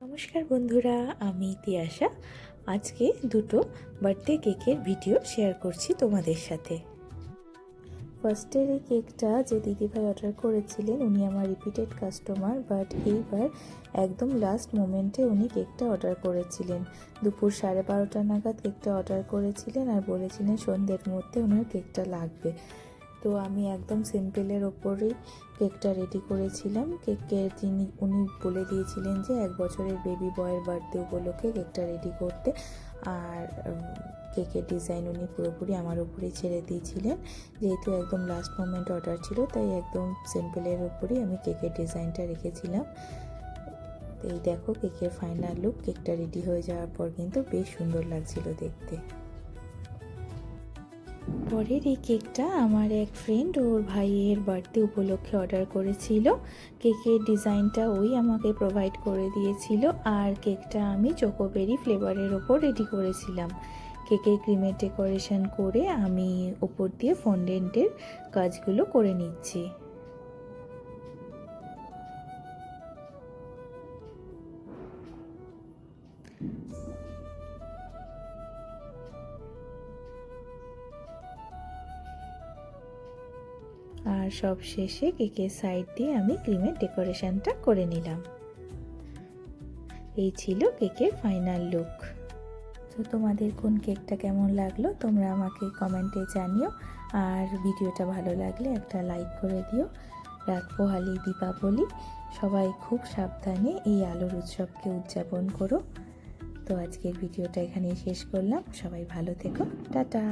নমস্কার বন্ধুরা, আমি তিয়াশা। আজকে দুটো বার্থডে কেকের ভিডিও শেয়ার করছি তোমাদের সাথে। ফার্স্টের এই কেকটা যে দিদিভাই অর্ডার করেছিলেন, উনি আমার রিপিটেড কাস্টমার, বাট এইবার একদম লাস্ট মোমেন্টে উনি কেকটা অর্ডার করেছিলেন। দুপুর 12:30 নাগাদ কেকটা অর্ডার করেছিলেন আর বলেছিলেন সন্ধ্যের মধ্যে ওনার কেকটা লাগবে। তো আমি একদম সিম্পলের ওপরেই কেকটা রেডি করেছিলাম। কেকের উনি বলে দিয়েছিলেন যে 1 বছরের বেবি বয়ের বার্থডে উপলক্ষে কেকটা রেডি করতে, আর কেকের ডিজাইন উনি পুরোপুরি আমার উপরেই ছেড়ে দিয়েছিলেন। যেহেতু একদম লাস্ট মোমেন্ট অর্ডার ছিল, তাই একদম সিম্পলের ওপরেই আমি কেকের ডিজাইনটা রেখেছিলাম। এই দেখো কেকের ফাইনাল লুক। কেকটা রেডি হয়ে যাওয়ার পর কিন্তু বেশ সুন্দর লাগছিল দেখতে। পরের এই কেকটা আমার এক ফ্রেন্ড ওর ভাইয়ের বার্থডে উপলক্ষে অর্ডার করেছিল। কেকের ডিজাইনটা ওই আমাকে প্রোভাইড করে দিয়েছিল, আর কেকটা আমি চোকোবেরি ফ্লেভারের ওপর রেডি করেছিলাম। কেকের ক্রিমের ডেকোরেশন করে আমি ওপর দিয়ে ফন্ডেন্টের কাজগুলো করে নিচ্ছি। আর সব শেষে কেকের সাইড দিয়ে আমি ক্রিমের ডেকোরেশনটা করে নিলাম। এই ছিল কেকের ফাইনাল লুক। তো তোমাদের কোন কেকটা কেমন লাগলো তোমরা আমাকে কমেন্টে জানিও, আর ভিডিওটা ভালো লাগলে একটা লাইক করে দিও। রাত পোহালি দীপাবলি, সবাই খুব সাবধানে এই আলোর উৎসবকে উদযাপন করো। তো আজকের ভিডিওটা এখানেই শেষ করলাম। সবাই ভালো থেকো, টাটা।